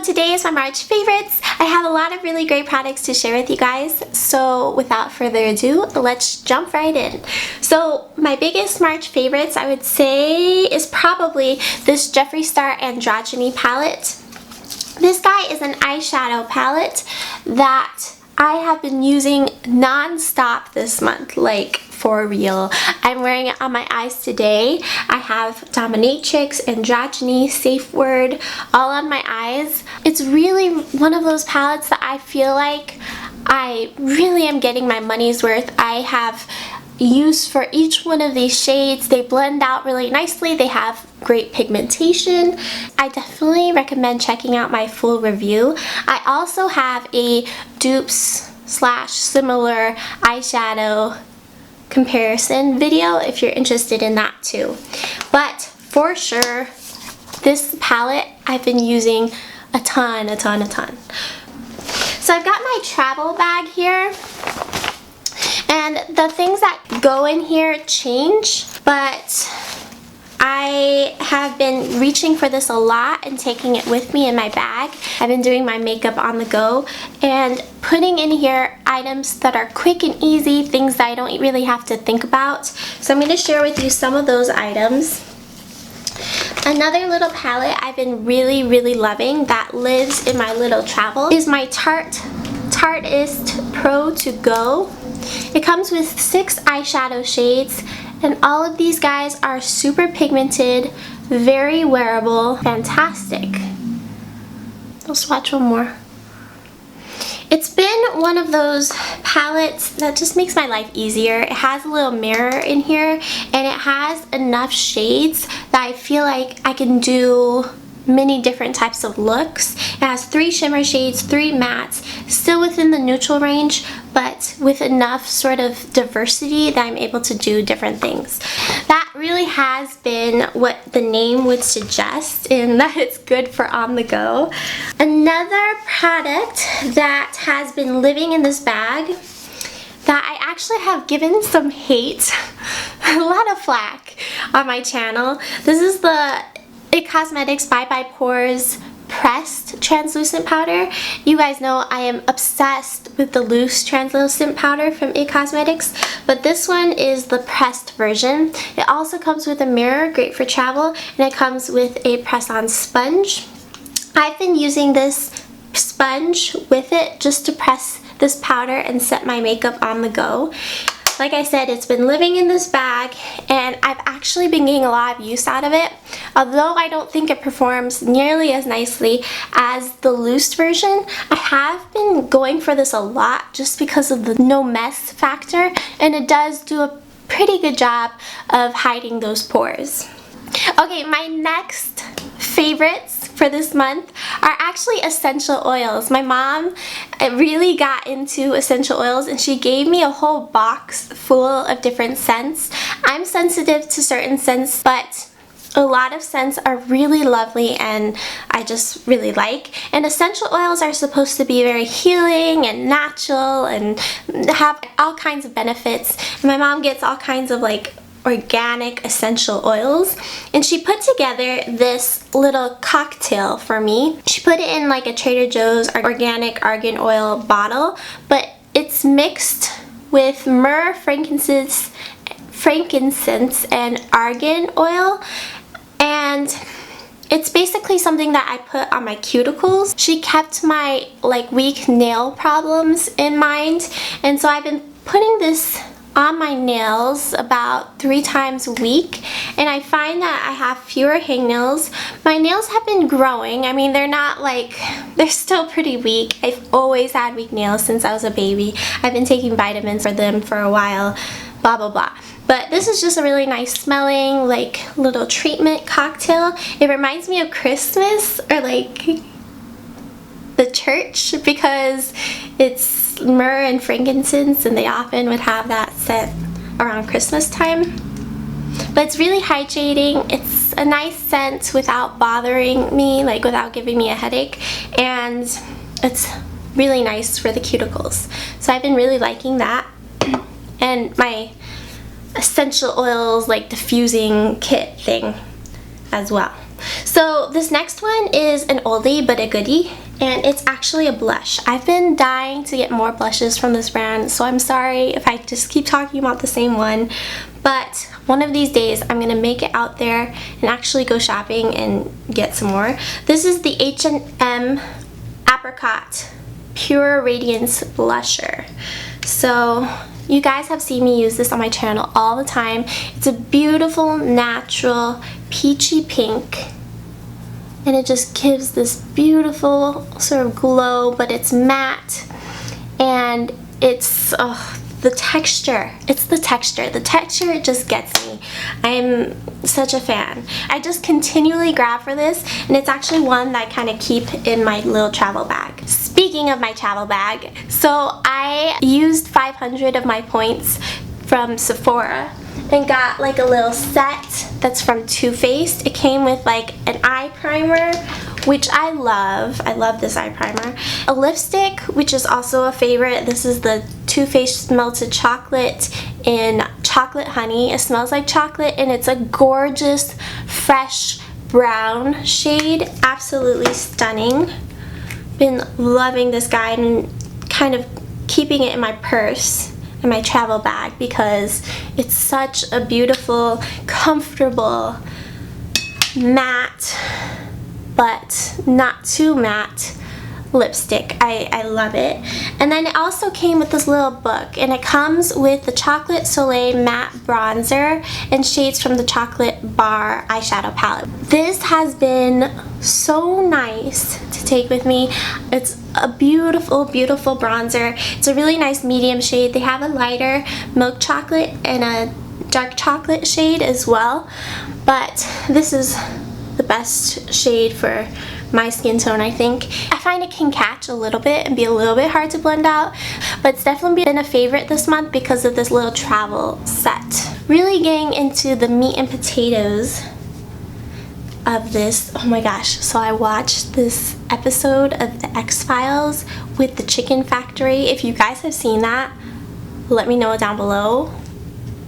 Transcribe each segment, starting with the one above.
today is my March favorites. I have a lot of really great products to share with you guys, so without further ado, let's jump right in. So my biggest March favorites, I would say, is probably this Jeffree Star Androgyny palette. This guy is an eyeshadow palette that I have been using non-stop this month, like for real. I'm wearing it on my eyes today. I have Dominatrix, Androgyny, Safe Word, all on my eyes. It's really one of those palettes that I feel like I really am getting my money's worth. I have use for each one of these shades. They blend out really nicely. They have great pigmentation. I definitely recommend checking out my full review. I also have a dupes / similar eyeshadow comparison video if you're interested in that too. But for sure, this palette I've been using a ton. So I've got my travel bag here, and the things that go in here change, but I have been reaching for this a lot and taking it with me in my bag. I've been doing my makeup on the go and putting in here items that are quick and easy, things that I don't really have to think about. So I'm going to share with you some of those items. Another little palette I've been really loving that lives in my little travel is my Tarteist Pro To Go. It comes with 6 eyeshadow shades, and all of these guys are super pigmented, very wearable, fantastic. I'll swatch one more. It's been one of those palettes that just makes my life easier. It has a little mirror in here, and it has enough shades that I feel like I can do many different types of looks. It has 3 shimmer shades, 3 mattes, still within the neutral range, but with enough sort of diversity that I'm able to do different things. That really has been what the name would suggest, in that it's good for on the go. Another product that has been living in this bag that I actually have given some hate, a lot of flack on my channel. This is the It Cosmetics Bye Bye Pores pressed translucent powder. You guys know I am obsessed with the loose translucent powder from It Cosmetics, but this one is the pressed version. It also comes with a mirror, great for travel, and it comes with a press-on sponge. I've been using this sponge with it just to press this powder and set my makeup on the go. Like I said, it's been living in this bag, and I've actually been getting a lot of use out of it. Although I don't think it performs nearly as nicely as the loose version, I have been going for this a lot just because of the no mess factor, and it does do a pretty good job of hiding those pores. Okay, my next favorites for this month are actually essential oils. My mom really got into essential oils, and she gave me a whole box full of different scents. I'm sensitive to certain scents, but a lot of scents are really lovely and I just really like. And essential oils are supposed to be very healing and natural and have all kinds of benefits. My mom gets all kinds of like organic essential oils, and she put together this little cocktail for me. She put it in like a Trader Joe's organic argan oil bottle, but it's mixed with myrrh, frankincense and argan oil, and it's basically something that I put on my cuticles. She kept my like weak nail problems in mind, and so I've been putting this on my nails about 3 times a week, and I find that I have fewer hangnails. My nails have been growing. I mean, they're not like, they're still pretty weak. I've always had weak nails since I was a baby. I've been taking vitamins for them for a while, blah blah blah. But this is just a really nice smelling like little treatment cocktail. It reminds me of Christmas or like the church because it's myrrh and frankincense, and they often would have that scent around Christmas time. But it's really hydrating. It's a nice scent without bothering me, like without giving me a headache, and it's really nice for the cuticles. So I've been really liking that. And my essential oils like diffusing kit thing as well. So this next one is an oldie but a goodie, and it's actually a blush. I've been dying to get more blushes from this brand, so I'm sorry if I just keep talking about the same one, but one of these days I'm gonna make it out there and actually go shopping and get some more. This is the H&M Apricot Pure Radiance Blusher. So you guys have seen me use this on my channel all the time. It's a beautiful, natural, peachy pink, and it just gives this beautiful sort of glow, but it's matte, and it's the texture. It's the texture. The texture just gets me. I'm such a fan. I just continually grab for this, and it's actually one that I kind of keep in my little travel bag. Speaking of my travel bag, so I used 500 of my points from Sephora and got like a little set that's from Too Faced. It came with like an eye primer, which I love. I love this eye primer. A lipstick, which is also a favorite. This is the Too Faced Melted Chocolate in Chocolate Honey. It smells like chocolate, and it's a gorgeous, fresh brown shade. Absolutely stunning. Been loving this guy and kind of keeping it in my purse, in my travel bag, because it's such a beautiful, comfortable, matte, but not too matte lipstick. I love it. And then it also came with this little book, and it comes with the Chocolate Soleil Matte Bronzer and shades from the Chocolate Bar eyeshadow palette. This has been so nice to take with me. It's a beautiful, beautiful bronzer. It's a really nice medium shade. They have a lighter milk chocolate and a dark chocolate shade as well, but this is the best shade for my skin tone, I think. I find it can catch a little bit and be a little bit hard to blend out, but it's definitely been a favorite this month because of this little travel set. Really getting into the meat and potatoes of this. Oh my gosh, so I watched this episode of the X-Files with the chicken factory. If you guys have seen that, let me know down below.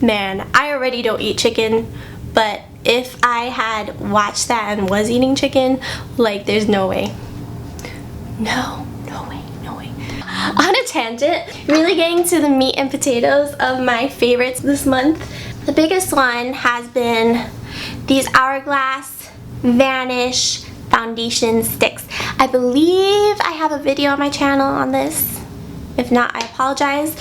Man, I already don't eat chicken, but if I had watched that and was eating chicken, like, there's no way. No way. On a tangent, really getting to the meat and potatoes of my favorites this month. The biggest one has been these Hourglass Vanish foundation sticks. I believe I have a video on my channel on this. If not, I apologize.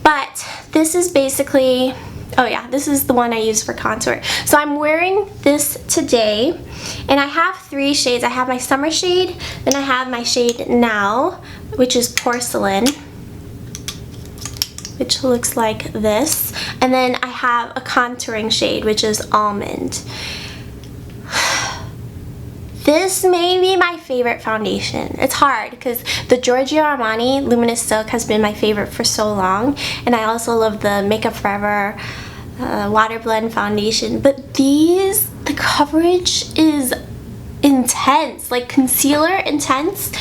But this is basically, oh yeah, this is the one I use for contour. So I'm wearing this today, and I have three shades. I have my summer shade, then I have my shade now, which is porcelain, which looks like this, and then I have a contouring shade, which is almond. This may be my favorite foundation. It's hard because the Giorgio Armani Luminous Silk has been my favorite for so long, and I also love the Makeup Forever Water Blend foundation, but these, the coverage is intense, like concealer intense,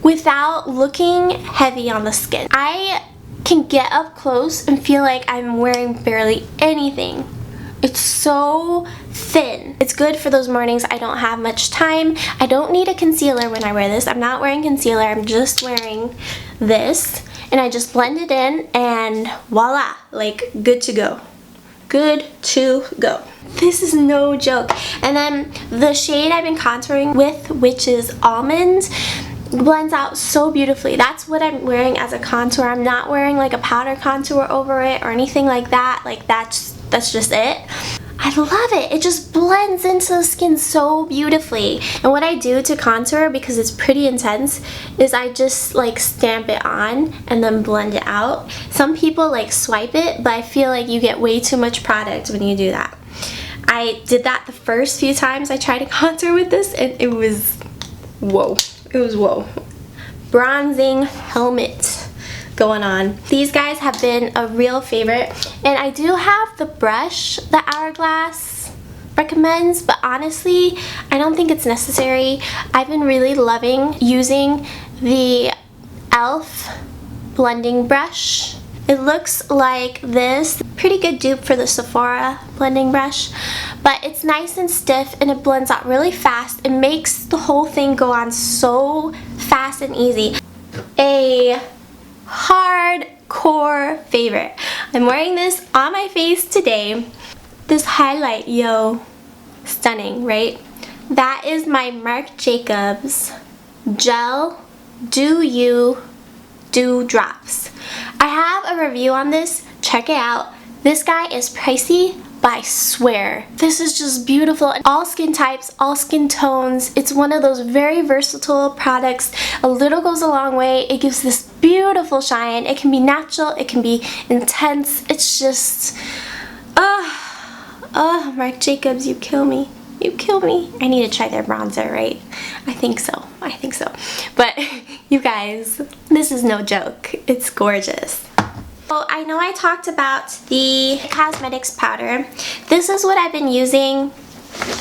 without looking heavy on the skin. I can get up close and feel like I'm wearing barely anything. It's so thin. It's good for those mornings I don't have much time. I don't need a concealer when I wear this. I'm not wearing concealer, I'm just wearing this, and I just blend it in and voila, like good to go. Good to go. This is no joke. And then the shade I've been contouring with, which is almond, blends out so beautifully. That's what I'm wearing as a contour. I'm not wearing like a powder contour over it or anything like that. Like that's just it. I love it. It just blends into the skin so beautifully. And what I do to contour, because it's pretty intense, is I just like stamp it on and then blend it out. Some people like swipe it, but I feel like you get way too much product when you do that. I did that the first few times I tried to contour with this, and it was whoa. It was whoa. Bronzing helmet going on. These guys have been a real favorite, and I do have the brush that Hourglass recommends, but honestly I don't think it's necessary. I've been really loving using the e.l.f. blending brush. It looks like this. Pretty good dupe for the Sephora blending brush, but it's nice and stiff and it blends out really fast. It makes the whole thing go on so fast and easy. A hardcore favorite. I'm wearing this on my face today. This highlight, yo, stunning, right? That is my Marc Jacobs Gel Do You Dew Drops. I have a review on this. Check it out. This guy is pricey, but I swear, this is just beautiful. All skin types, all skin tones. It's one of those very versatile products. A little goes a long way. It gives this beautiful shine. It can be natural, it can be intense. It's just, Marc Jacobs, you kill me. You kill me. I need to try their bronzer, right? I think so. I think so. But you guys, this is no joke. It's gorgeous. So I know I talked about the cosmetics powder. This is what I've been using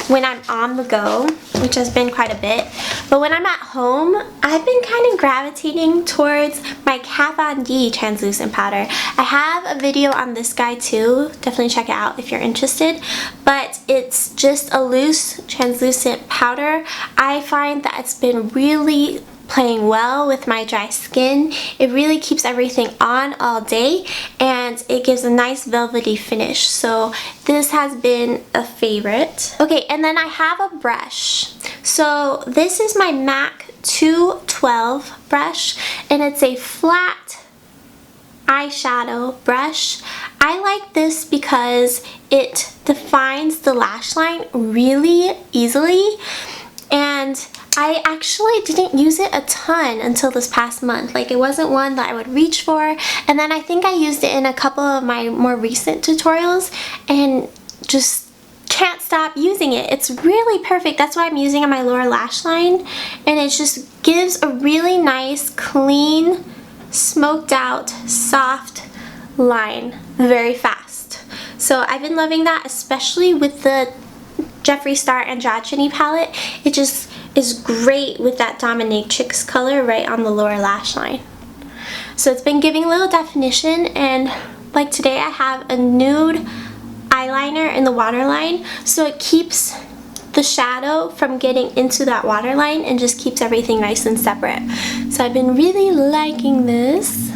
when I'm on the go, which has been quite a bit. But when I'm at home, I've been kind of gravitating towards my Kat Von D translucent powder. I have a video on this guy too. Definitely check it out if you're interested. But it's just a loose translucent powder. I find that it's been really playing well with my dry skin. It really keeps everything on all day and it gives a nice velvety finish. So this has been a favorite. Okay, and then I have a brush. So this is my MAC 212 brush and it's a flat eyeshadow brush. I like this because it defines the lash line really easily, and I actually didn't use it a ton until this past month. Like, it wasn't one that I would reach for, and then I think I used it in a couple of my more recent tutorials and just can't stop using it. It's really perfect. That's why I'm using it on my lower lash line, and it just gives a really nice, clean, smoked out, soft line very fast. So I've been loving that, especially with the Jeffree Star Androgyny palette. It just is great with that dominatrix color right on the lower lash line. So it's been giving a little definition, and like today I have a nude eyeliner in the waterline, so it keeps the shadow from getting into that waterline and just keeps everything nice and separate. So I've been really liking this.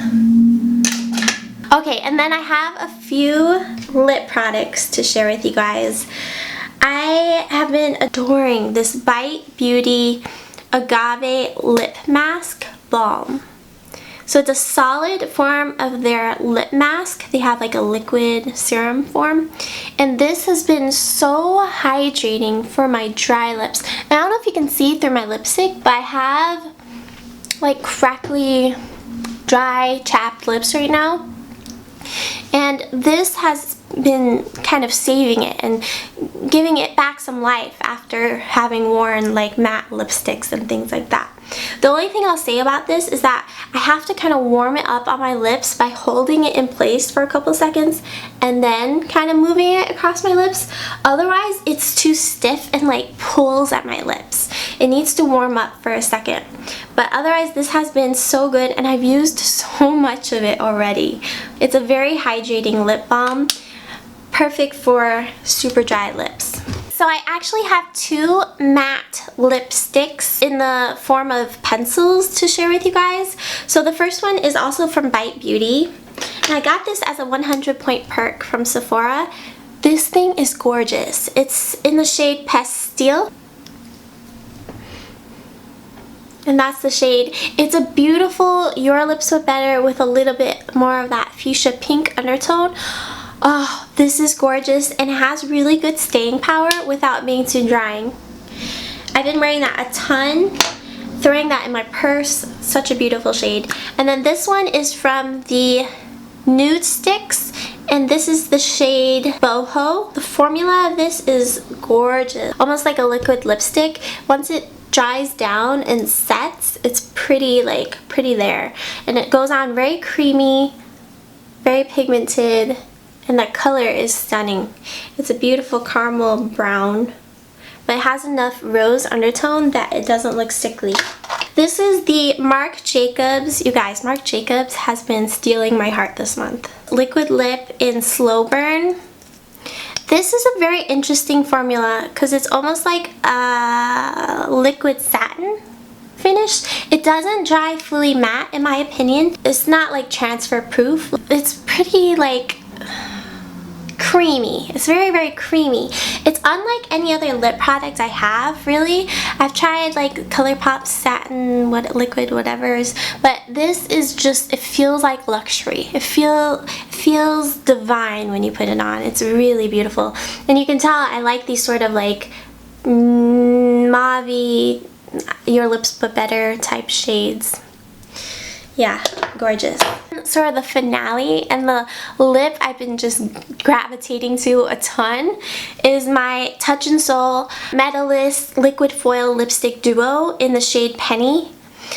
Okay, and then I have a few lip products to share with you guys. I have been adoring this Bite Beauty Agave Lip Mask Balm. So it's a solid form of their lip mask. They have like a liquid serum form. And this has been so hydrating for my dry lips. And I don't know if you can see through my lipstick, but I have like crackly, dry, chapped lips right now. And this has been kind of saving it and giving it back some life after having worn like matte lipsticks and things like that. The only thing I'll say about this is that I have to kind of warm it up on my lips by holding it in place for a couple seconds and then kind of moving it across my lips. Otherwise, it's too stiff and like pulls at my lips. It needs to warm up for a second. But otherwise, this has been so good and I've used so much of it already. It's a very hydrating lip balm, perfect for super dry lips. So I actually have two matte lipsticks in the form of pencils to share with you guys. So the first one is also from Bite Beauty. And I got this as a 100-point perk from Sephora. This thing is gorgeous. It's in the shade Pastille. And that's the shade. It's a beautiful Your Lips But Better with a little bit more of that fuchsia pink undertone. Oh, this is gorgeous and it has really good staying power without being too drying. I've been wearing that a ton, throwing that in my purse. Such a beautiful shade. And then this one is from the Nude Sticks, and this is the shade Boho. The formula of this is gorgeous. Almost like a liquid lipstick. Once it dries down and sets, it's pretty there. And it goes on very creamy, very pigmented, and that color is stunning. It's a beautiful caramel brown, but it has enough rose undertone that it doesn't look sickly. This is the Marc Jacobs. You guys, Marc Jacobs has been stealing my heart this month. Liquid Lip in Slow Burn. This is a very interesting formula because it's almost like a liquid satin finish. It doesn't dry fully matte in my opinion. It's not like transfer proof. It's pretty like creamy. It's very, very creamy. It's unlike any other lip product I have, really. I've tried like ColourPop satin, liquid whatevers, but this is just, it feels like luxury. It feels divine when you put it on. It's really beautiful. And you can tell I like these sort of like mauve-y, your lips but better type shades. Yeah, gorgeous. Sort of the finale and the lip I've been just gravitating to a ton is my Touch in Sol Metalist Liquid Foil Lipstick Duo in the shade Penny.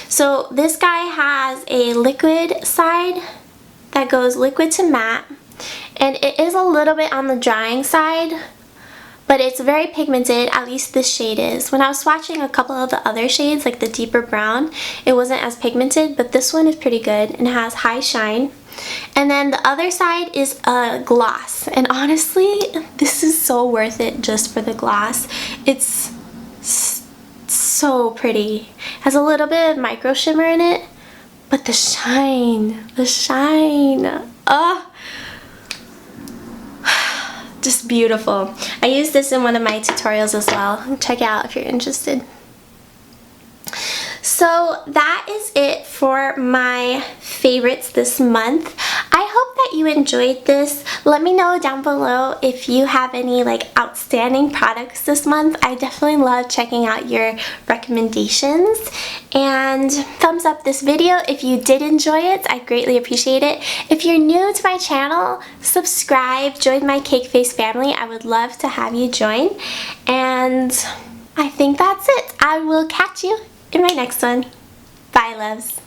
So this guy has a liquid side that goes liquid to matte, and it is a little bit on the drying side, but it's very pigmented, at least this shade is. When I was swatching a couple of the other shades, like the deeper brown, it wasn't as pigmented, but this one is pretty good and has high shine. And then the other side is a gloss, and honestly, this is so worth it just for the gloss. It's so pretty. Has a little bit of micro shimmer in it, but the shine, oh, just beautiful. I used this in one of my tutorials as well. Check it out if you're interested. So that is it for my favorites this month. I hope that you enjoyed this. Let me know down below if you have any like outstanding products this month. I definitely love checking out your recommendations. And thumbs up this video if you did enjoy it. I greatly appreciate it. If you're new to my channel, subscribe, join my Cake Face family. I would love to have you join. And I think that's it. I will catch you in my next one. Bye, loves.